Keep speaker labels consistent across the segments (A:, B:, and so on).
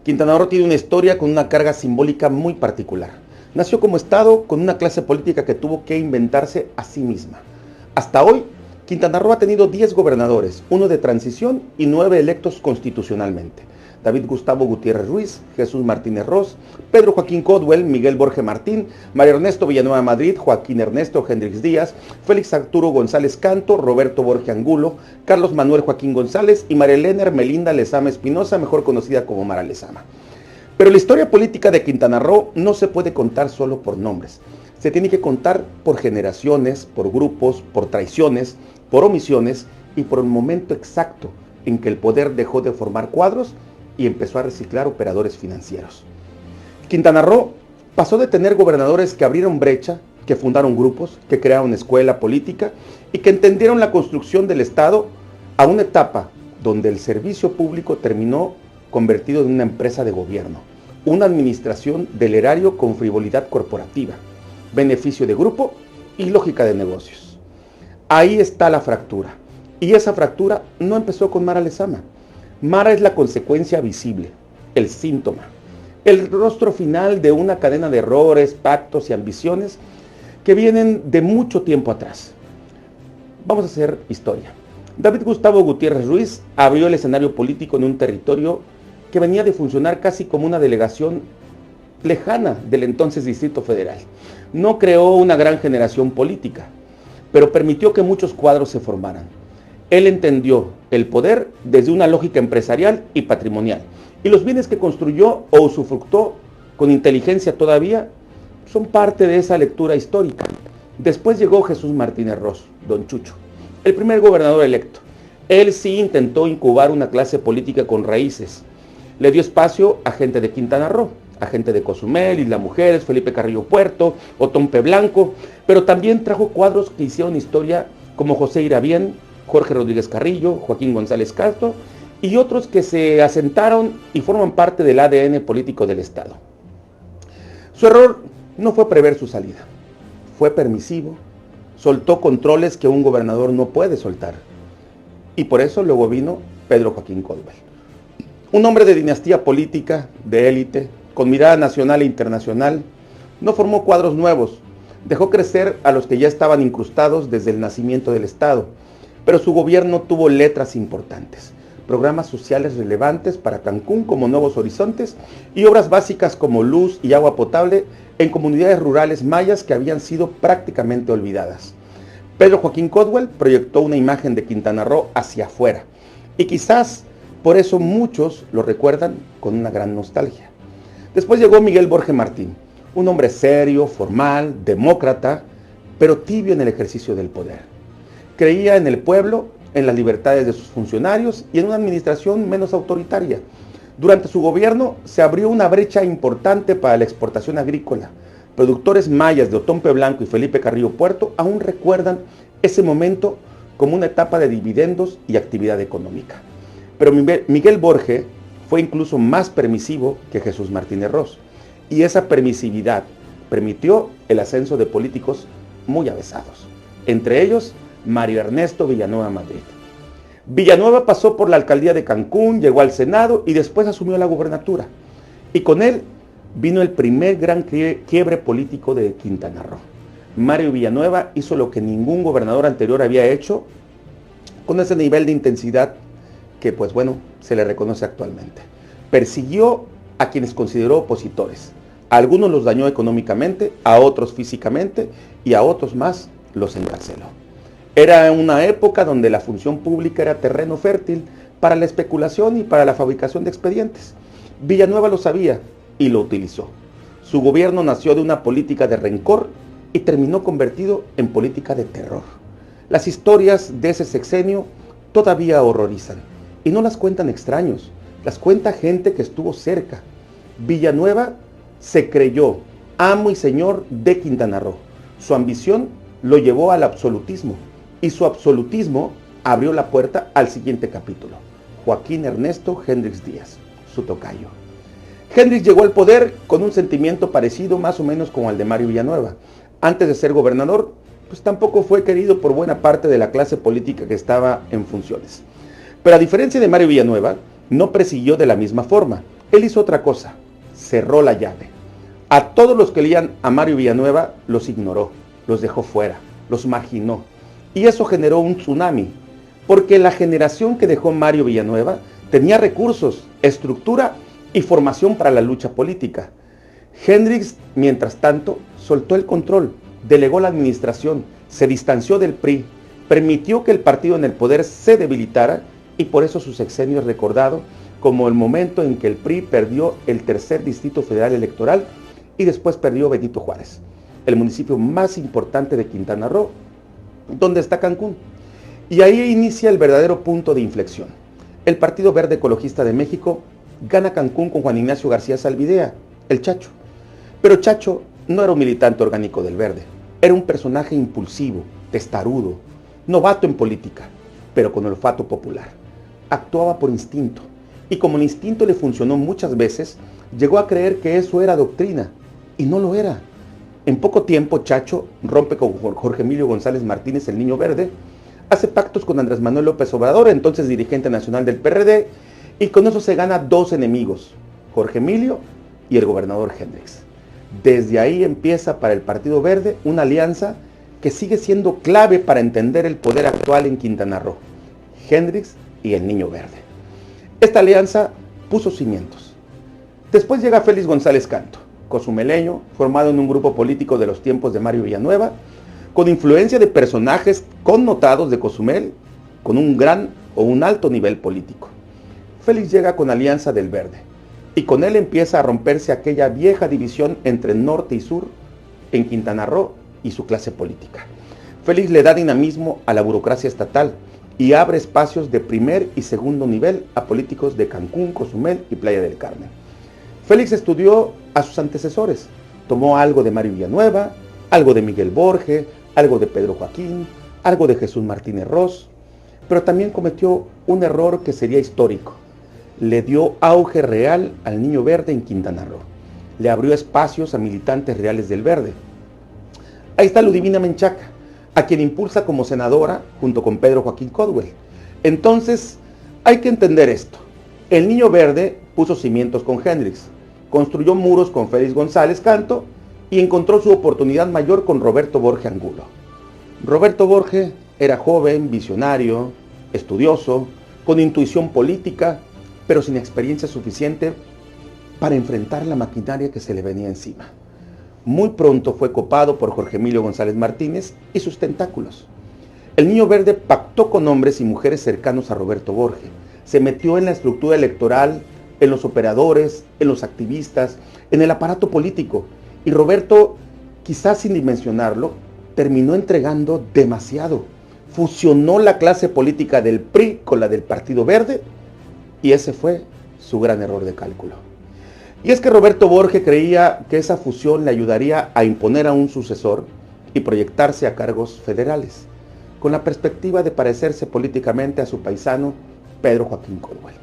A: Quintana Roo tiene una historia con una carga simbólica muy particular. Nació como estado con una clase política que tuvo que inventarse a sí misma. Hasta hoy, Quintana Roo ha tenido 10 gobernadores, 1 de transición y 9 electos constitucionalmente. David Gustavo Gutiérrez Ruiz, Jesús Martínez Ros, Pedro Joaquín Codwell, Miguel Borge Martín, Mario Ernesto Villanueva Madrid, Joaquín Ernesto Hendrix Díaz, Félix Arturo González Canto, Roberto Borge Angulo, Carlos Manuel Joaquín González y María Elena Hermelinda Lezama Espinosa, mejor conocida como Mara Lezama. Pero la historia política de Quintana Roo no se puede contar solo por nombres. Se tiene que contar por generaciones, por grupos, por traiciones, por omisiones y por el momento exacto en que el poder dejó de formar cuadros y empezó a reciclar operadores financieros. Quintana Roo pasó de tener gobernadores que abrieron brecha, que fundaron grupos, que crearon escuela política y que entendieron la construcción del Estado a una etapa donde el servicio público terminó convertido en una empresa de gobierno, una administración del erario con frivolidad corporativa, beneficio de grupo y lógica de negocios. Ahí está la fractura. Y esa fractura no empezó con Mara Lezama. Mara es la consecuencia visible, el síntoma, el rostro final de una cadena de errores, pactos y ambiciones que vienen de mucho tiempo atrás. Vamos a hacer historia. David Gustavo Gutiérrez Ruiz abrió el escenario político en un territorio que venía de funcionar casi como una delegación lejana del entonces Distrito Federal. No creó una gran generación política, pero permitió que muchos cuadros se formaran. Él entendió el poder desde una lógica empresarial y patrimonial, y los bienes que construyó o usufructó con inteligencia todavía son parte de esa lectura histórica. Después llegó Jesús Martínez Ros, Don Chucho, el primer gobernador electo. Él sí intentó incubar una clase política con raíces. Le dio espacio a gente de Quintana Roo, a gente de Cozumel, Isla Mujeres, Felipe Carrillo Puerto, Otompe Blanco, pero también trajo cuadros que hicieron historia como José Irabien, Jorge Rodríguez Carrillo, Joaquín González Castro y otros que se asentaron y forman parte del ADN político del Estado. Su error no fue prever su salida, fue permisivo, soltó controles que un gobernador no puede soltar. Y por eso luego vino Pedro Joaquín Codwell. Un hombre de dinastía política, de élite, con mirada nacional e internacional, no formó cuadros nuevos, dejó crecer a los que ya estaban incrustados desde el nacimiento del Estado, pero su gobierno tuvo letras importantes, programas sociales relevantes para Cancún como Nuevos Horizontes y obras básicas como luz y agua potable en comunidades rurales mayas que habían sido prácticamente olvidadas. Pedro Joaquín Codwell proyectó una imagen de Quintana Roo hacia afuera y quizás por eso muchos lo recuerdan con una gran nostalgia. Después llegó Miguel Borge Martín, un hombre serio, formal, demócrata, pero tibio en el ejercicio del poder. Creía en el pueblo, en las libertades de sus funcionarios y en una administración menos autoritaria. Durante su gobierno se abrió una brecha importante para la exportación agrícola. Productores mayas de Otompe Blanco y Felipe Carrillo Puerto aún recuerdan ese momento como una etapa de dividendos y actividad económica. Pero Miguel Borge fue incluso más permisivo que Jesús Martínez Ros, y esa permisividad permitió el ascenso de políticos muy avesados, entre ellos Mario Ernesto Villanueva Madrid. Villanueva pasó por la alcaldía de Cancún, llegó al Senado y después asumió la gubernatura. Y con él vino el primer gran quiebre político de Quintana Roo. Mario Villanueva hizo lo que ningún gobernador anterior había hecho con ese nivel de intensidad que, pues bueno, se le reconoce actualmente. Persiguió a quienes consideró opositores. A algunos los dañó económicamente, a otros físicamente y a otros más los encarceló. Era una época donde la función pública era terreno fértil para la especulación y para la fabricación de expedientes. Villanueva lo sabía y lo utilizó. Su gobierno nació de una política de rencor y terminó convertido en política de terror. Las historias de ese sexenio todavía horrorizan y no las cuentan extraños, las cuenta gente que estuvo cerca. Villanueva se creyó amo y señor de Quintana Roo. Su ambición lo llevó al absolutismo. Y su absolutismo abrió la puerta al siguiente capítulo. Joaquín Ernesto Hendrix Díaz, su tocayo. Hendrix llegó al poder con un sentimiento parecido más o menos como el de Mario Villanueva. Antes de ser gobernador, pues tampoco fue querido por buena parte de la clase política que estaba en funciones. Pero a diferencia de Mario Villanueva, no persiguió de la misma forma. Él hizo otra cosa, cerró la llave. A todos los que leían a Mario Villanueva los ignoró, los dejó fuera, los marginó. Y eso generó un tsunami, porque la generación que dejó Mario Villanueva tenía recursos, estructura y formación para la lucha política. Hendrix, mientras tanto, soltó el control, delegó la administración, se distanció del PRI, permitió que el partido en el poder se debilitara y por eso su sexenio es recordado como el momento en que el PRI perdió el tercer distrito federal electoral y después perdió Benito Juárez, el municipio más importante de Quintana Roo, donde está Cancún. Y ahí inicia el verdadero punto de inflexión. El Partido Verde Ecologista de México gana Cancún con Juan Ignacio García Zalvidea, el Chacho. Pero Chacho no era un militante orgánico del Verde, era un personaje impulsivo, testarudo, novato en política, pero con olfato popular. Actuaba por instinto, y como el instinto le funcionó muchas veces, llegó a creer que eso era doctrina, y no lo era. En poco tiempo, Chacho rompe con Jorge Emilio González Martínez, el Niño Verde, hace pactos con Andrés Manuel López Obrador, entonces dirigente nacional del PRD, y con eso se gana dos enemigos, Jorge Emilio y el gobernador Hendrix. Desde ahí empieza para el Partido Verde una alianza que sigue siendo clave para entender el poder actual en Quintana Roo, Hendrix y el Niño Verde. Esta alianza puso cimientos. Después llega Félix González Canto, cozumeleño, formado en un grupo político de los tiempos de Mario Villanueva, con influencia de personajes connotados de Cozumel, con un gran o un alto nivel político. Félix llega con Alianza del Verde, y con él empieza a romperse aquella vieja división entre norte y sur en Quintana Roo y su clase política. Félix le da dinamismo a la burocracia estatal y abre espacios de primer y segundo nivel a políticos de Cancún, Cozumel y Playa del Carmen. Félix estudió a sus antecesores, tomó algo de Mario Villanueva, algo de Miguel Borge, algo de Pedro Joaquín, algo de Jesús Martínez Ross, pero también cometió un error que sería histórico. Le dio auge real al Niño Verde en Quintana Roo. Le abrió espacios a militantes reales del Verde. Ahí está Ludivina Menchaca, a quien impulsa como senadora junto con Pedro Joaquín Caldwell. Entonces, hay que entender esto. El Niño Verde puso cimientos con Hendrix, construyó muros con Félix González Canto y encontró su oportunidad mayor con Roberto Borge Angulo. Roberto Borge era joven, visionario, estudioso, con intuición política, pero sin experiencia suficiente para enfrentar la maquinaria que se le venía encima. Muy pronto fue copado por Jorge Emilio González Martínez y sus tentáculos. El Niño Verde pactó con hombres y mujeres cercanos a Roberto Borge, se metió en la estructura electoral, en los operadores, en los activistas, en el aparato político, y Roberto, quizás sin dimensionarlo, terminó entregando demasiado. Fusionó la clase política del PRI con la del Partido Verde, y ese fue su gran error de cálculo. Y es que Roberto Borge creía que esa fusión le ayudaría a imponer a un sucesor y proyectarse a cargos federales, con la perspectiva de parecerse políticamente a su paisano Pedro Joaquín Caldwell.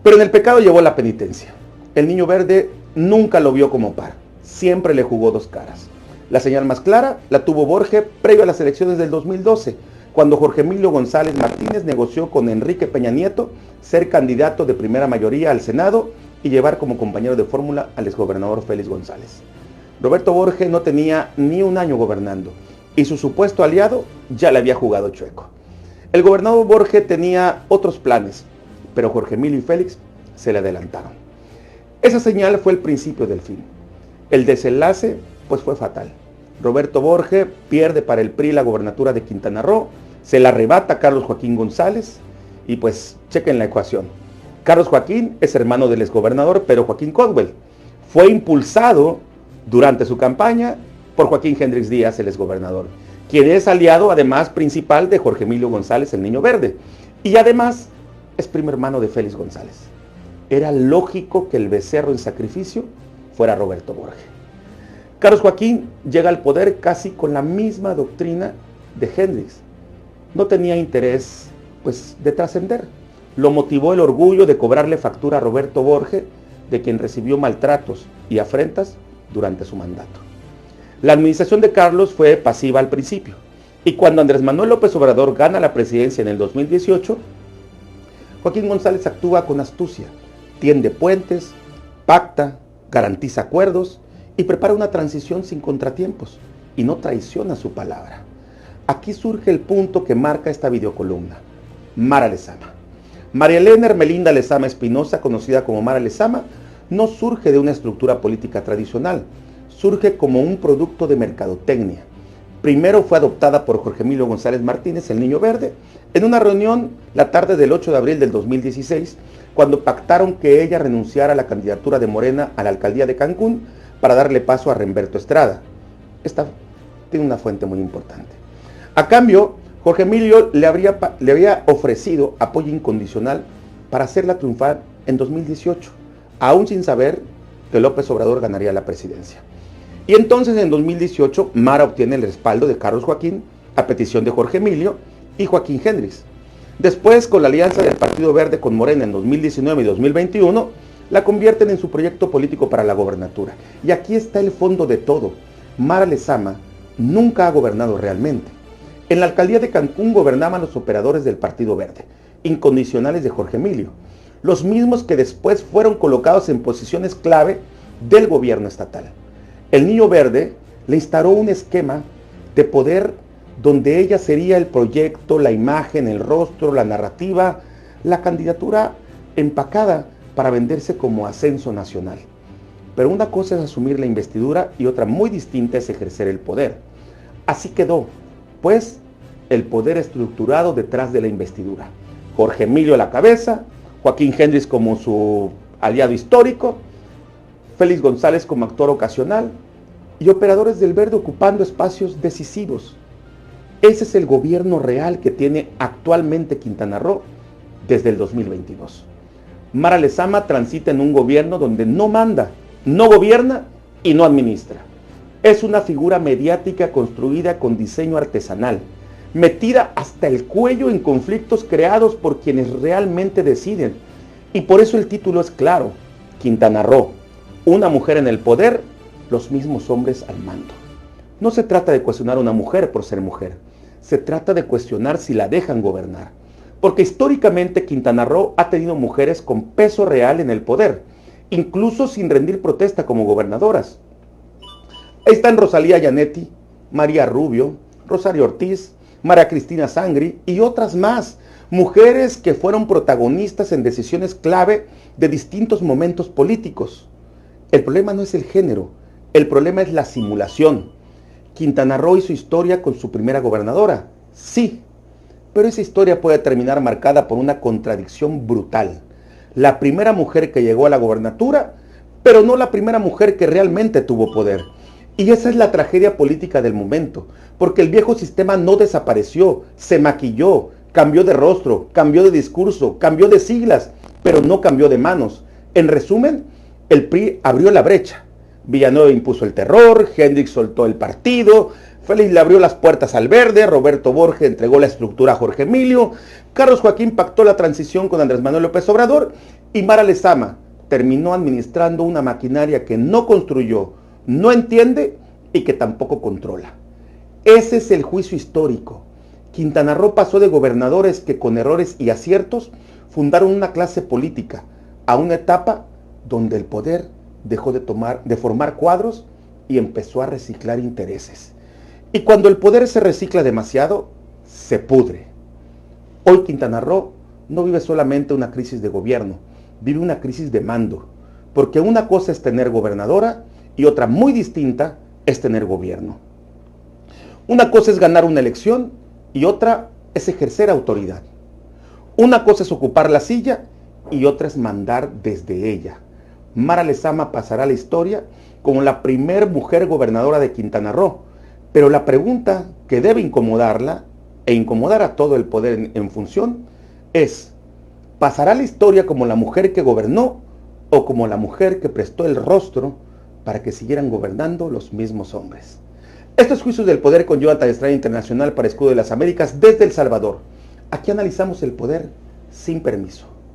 A: Pero en el pecado llevó la penitencia. El Niño Verde nunca lo vio como par, siempre le jugó dos caras. La señal más clara la tuvo Borge previo a las elecciones del 2012, cuando Jorge Emilio González Martínez negoció con Enrique Peña Nieto ser candidato de primera mayoría al Senado y llevar como compañero de fórmula al exgobernador Félix González. Roberto Borge no tenía ni un año gobernando y su supuesto aliado ya le había jugado chueco. El gobernador Borge tenía otros planes, pero Jorge Emilio y Félix se le adelantaron. Esa señal fue el principio del fin. El desenlace, pues, fue fatal. Roberto Borge pierde para el PRI la gobernatura de Quintana Roo, se la arrebata a Carlos Joaquín González y pues chequen la ecuación. Carlos Joaquín es hermano del exgobernador Pedro Joaquín Caldwell. Fue impulsado durante su campaña por Joaquín Hendrix Díaz, el exgobernador, quien es aliado además principal de Jorge Emilio González, el Niño Verde, y además es primo hermano de Félix González. Era lógico que el becerro en sacrificio fuera Roberto Borge. Carlos Joaquín llega al poder casi con la misma doctrina de Hendrix. No tenía interés, pues, de trascender. Lo motivó el orgullo de cobrarle factura a Roberto Borge, de quien recibió maltratos y afrentas durante su mandato. La administración de Carlos fue pasiva al principio, y cuando Andrés Manuel López Obrador gana la presidencia en el 2018, Joaquín González actúa con astucia, tiende puentes, pacta, garantiza acuerdos y prepara una transición sin contratiempos y no traiciona su palabra. Aquí surge el punto que marca esta videocolumna. Mara Lezama. María Elena Hermelinda Lezama Espinosa, conocida como Mara Lezama, no surge de una estructura política tradicional, surge como un producto de mercadotecnia. Primero fue adoptada por Jorge Emilio González Martínez, el Niño Verde, en una reunión la tarde del 8 de abril del 2016, cuando pactaron que ella renunciara a la candidatura de Morena a la alcaldía de Cancún para darle paso a Remberto Estrada. Esta tiene una fuente muy importante. A cambio, Jorge Emilio le había ofrecido apoyo incondicional para hacerla triunfar en 2018, aún sin saber que López Obrador ganaría la presidencia. Y entonces en 2018 Mara obtiene el respaldo de Carlos Joaquín a petición de Jorge Emilio y Joaquín Hendrix. Después, con la alianza del Partido Verde con Morena en 2019 y 2021, la convierten en su proyecto político para la gobernatura. Y aquí está el fondo de todo. Mara Lezama nunca ha gobernado realmente. En la alcaldía de Cancún gobernaban los operadores del Partido Verde, incondicionales de Jorge Emilio, los mismos que después fueron colocados en posiciones clave del gobierno estatal. El Niño Verde le instauró un esquema de poder donde ella sería el proyecto, la imagen, el rostro, la narrativa, la candidatura empacada para venderse como ascenso nacional. Pero una cosa es asumir la investidura y otra muy distinta es ejercer el poder. Así quedó, pues, el poder estructurado detrás de la investidura. Jorge Emilio a la cabeza, Joaquín Hendrix como su aliado histórico, Félix González como actor ocasional y operadores del Verde ocupando espacios decisivos. Ese es el gobierno real que tiene actualmente Quintana Roo desde el 2022. Mara Lezama transita en un gobierno donde no manda, no gobierna y no administra. Es una figura mediática construida con diseño artesanal, metida hasta el cuello en conflictos creados por quienes realmente deciden. Y por eso el título es claro: Quintana Roo, una mujer en el poder, los mismos hombres al mando. No se trata de cuestionar a una mujer por ser mujer, se trata de cuestionar si la dejan gobernar. Porque históricamente Quintana Roo ha tenido mujeres con peso real en el poder, incluso sin rendir protesta como gobernadoras. Ahí están Rosalía Yanetti, María Rubio, Rosario Ortiz, María Cristina Sangri y otras más, mujeres que fueron protagonistas en decisiones clave de distintos momentos políticos. El problema no es el género, el problema es la simulación. Quintana Roo hizo historia con su primera gobernadora, sí, pero esa historia puede terminar marcada por una contradicción brutal. La primera mujer que llegó a la gobernatura, pero no la primera mujer que realmente tuvo poder. Y esa es la tragedia política del momento, porque el viejo sistema no desapareció, se maquilló, cambió de rostro, cambió de discurso, cambió de siglas, pero no cambió de manos. En resumen, el PRI abrió la brecha. Villanueva impuso el terror, Hendrix soltó el partido, Félix le abrió las puertas al Verde, Roberto Borges entregó la estructura a Jorge Emilio, Carlos Joaquín pactó la transición con Andrés Manuel López Obrador y Mara Lezama terminó administrando una maquinaria que no construyó, no entiende y que tampoco controla. Ese es el juicio histórico. Quintana Roo pasó de gobernadores que con errores y aciertos fundaron una clase política a una etapa donde el poder dejó de formar cuadros y empezó a reciclar intereses. Y cuando el poder se recicla demasiado, se pudre. Hoy Quintana Roo no vive solamente una crisis de gobierno, vive una crisis de mando, porque una cosa es tener gobernadora y otra muy distinta es tener gobierno. Una cosa es ganar una elección y otra es ejercer autoridad. Una cosa es ocupar la silla y otra es mandar desde ella. Mara Lezama pasará a la historia como la primer mujer gobernadora de Quintana Roo, pero la pregunta que debe incomodarla e incomodar a todo el poder en función es: ¿pasará a la historia como la mujer que gobernó o como la mujer que prestó el rostro para que siguieran gobernando los mismos hombres? Estos Juicios del Poder con Jonathan Estrada Internacional para Escudo de las Américas desde El Salvador. Aquí analizamos el poder sin permiso.